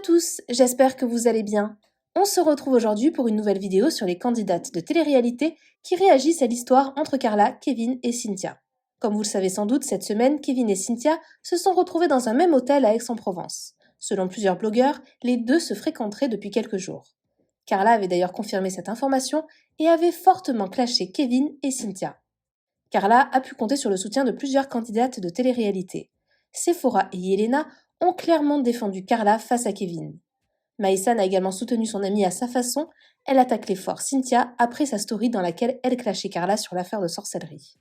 tous, j'espère que vous allez bien. On se retrouve aujourd'hui pour une nouvelle vidéo sur les candidates de télé-réalité qui réagissent à l'histoire entre Carla, Kevin et Cynthia. Comme vous le savez sans doute, cette semaine, Kevin et Cynthia se sont retrouvés dans un même hôtel à Aix-en-Provence. Selon plusieurs blogueurs, les deux se fréquenteraient depuis quelques jours. Carla avait d'ailleurs confirmé cette information et avait fortement clashé Kevin et Cynthia. Carla a pu compter sur le soutien de plusieurs candidates de télé-réalité. Sephora et Yelena ont clairement défendu Carla face à Kevin. Maïsan a également soutenu son amie à sa façon, elle a taclé fort Cynthia après sa story dans laquelle elle clashait Carla sur l'affaire de sorcellerie.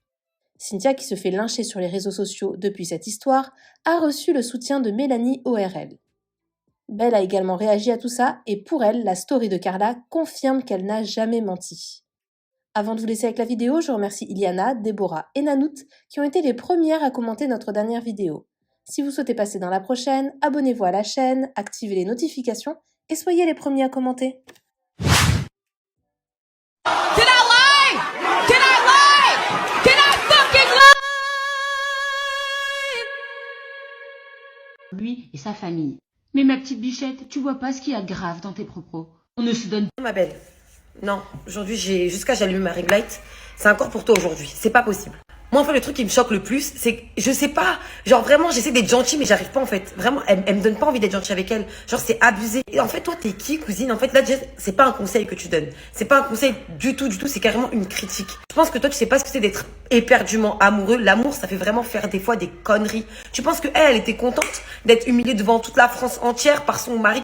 Cynthia, qui se fait lyncher sur les réseaux sociaux depuis cette histoire, a reçu le soutien de Mélanie ORL. Belle a également réagi à tout ça et pour elle, la story de Carla confirme qu'elle n'a jamais menti. Avant de vous laisser avec la vidéo, je remercie Iliana, Déborah et Nanout qui ont été les premières à commenter notre dernière vidéo. Si vous souhaitez passer dans la prochaine, abonnez-vous à la chaîne, activez les notifications et soyez les premiers à commenter. Lui et sa famille. Mais ma petite bichette, tu vois pas ce qu'il y a de grave dans tes propos. On ne se donne pas. Ma belle, non, aujourd'hui jusqu'à j'ai allumé ma ring light, c'est encore pour toi aujourd'hui, c'est pas possible. Moi en fait le truc qui me choque le plus, c'est que je sais pas, genre vraiment j'essaie d'être gentille mais j'arrive pas en fait. Vraiment, elle me donne pas envie d'être gentille avec elle. Genre c'est abusé. Et en fait toi t'es qui cousine? En fait là déjà c'est pas un conseil que tu donnes. C'est pas un conseil du tout, c'est carrément une critique. Je pense que toi tu sais pas ce que c'est d'être éperdument amoureux. L'amour ça fait vraiment faire des fois des conneries. Tu penses que elle était contente d'être humiliée devant toute la France entière par son mari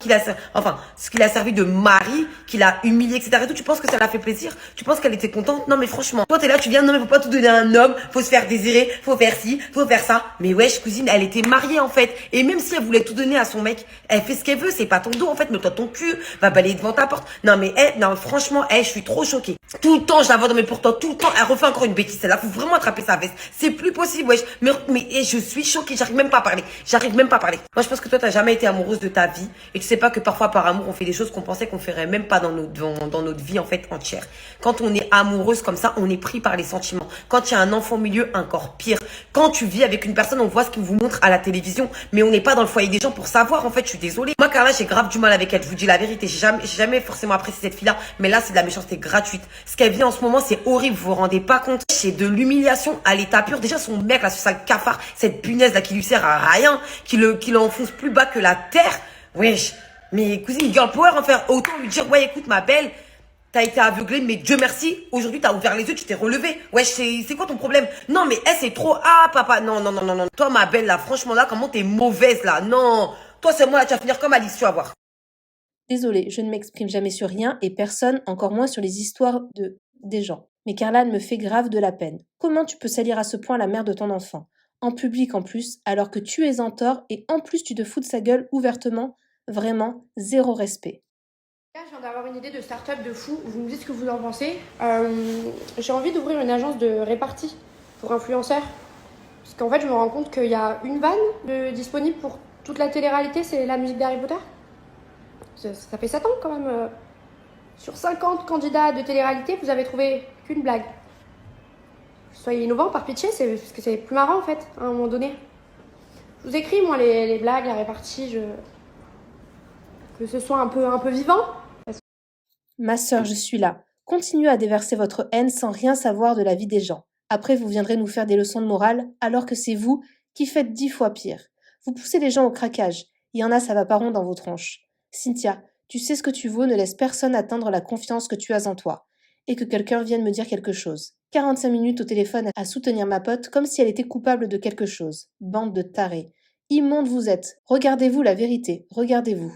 ce qu'il a servi de mari, qu'il a humilié, etc. Et tout. Tu penses que ça l'a fait plaisir? Tu penses qu'elle était contente? Non mais franchement, toi t'es là, tu viens, non mais faut pas tout donner à un homme, faut se faire désirer, faut faire ci, faut faire ça. Mais wesh cousine, elle était mariée en fait. Et même si elle voulait tout donner à son mec, elle fait ce qu'elle veut, c'est pas ton dos en fait, mets-toi ton cul, va balayer devant ta porte. Non mais non franchement, je suis trop choquée. Tout le temps je la vois dans mes pourtant, tout le temps elle refait encore une bêtise. Celle-là, faut vraiment attraper sa veste. C'est plus possible wesh. Mais je suis choquée, j'arrive même pas à parler. Moi je pense que toi t'as jamais été amoureuse de ta vie et tu sais pas que parfois par amour on fait des choses qu'on pensait qu'on ferait même pas dans notre vie en fait entière. Quand on est amoureuse comme ça, on est pris par les sentiments. Quand il y a un enfant au milieu, encore pire. Quand tu vis avec une personne, on voit ce qu'ils vous montrent à la télévision, mais on n'est pas dans le foyer des gens pour savoir. En fait, je suis désolée. Moi, Carla, j'ai grave du mal avec elle. Je vous dis la vérité. J'ai jamais forcément apprécié cette fille-là, mais là, c'est de la méchanceté gratuite. Ce qu'elle vit en ce moment, c'est horrible. Vous vous rendez pas compte? C'est de l'humiliation à l'état pur. Déjà, son mec, là, ce sale cafard, cette punaise là qui lui sert à rien, qui l'enfonce plus bas que la terre. Wesh. Mais cousine, girl power, en faire autant lui dire, ouais, écoute, ma belle. T'as été aveuglée, mais Dieu merci, aujourd'hui t'as ouvert les yeux, tu t'es relevée. Wesh, c'est quoi ton problème? Non, mais elle, c'est trop. Ah, papa, non. Toi, ma belle, là, franchement, là, comment t'es mauvaise, là? Non. Toi, c'est moi, là, tu vas finir comme Alice, tu vas voir. Désolée, je ne m'exprime jamais sur rien et personne, encore moins sur les histoires des gens. Mais Carla me fait grave de la peine. Comment tu peux salir à ce point la mère de ton enfant? En public en plus, alors que tu es en tort et en plus tu te fous de sa gueule ouvertement? Vraiment, zéro respect. Là, je viens d'avoir une idée de start-up de fou. Vous me dites ce que vous en pensez. J'ai envie d'ouvrir une agence de répartie pour influenceurs. Parce qu'en fait, je me rends compte qu'il y a une vanne disponible pour toute la télé-réalité, c'est la musique d'Harry Potter. Ça fait 7 ans quand même. Sur 50 candidats de télé-réalité, vous avez trouvé qu'une blague. Soyez innovants par pitié, parce que c'est plus marrant en fait, à un moment donné. Je vous écris, moi, les blagues, la répartie, que ce soit un peu vivant. Ma sœur, je suis là. Continuez à déverser votre haine sans rien savoir de la vie des gens. Après, vous viendrez nous faire des leçons de morale, alors que c'est vous qui faites 10 fois pire. Vous poussez les gens au craquage. Il y en a, ça va pas rond dans vos tronches. Cynthia, tu sais ce que tu vaux, ne laisse personne atteindre la confiance que tu as en toi. Et que quelqu'un vienne me dire quelque chose. 45 minutes au téléphone à soutenir ma pote comme si elle était coupable de quelque chose. Bande de tarés. Immonde vous êtes. Regardez-vous la vérité. Regardez-vous.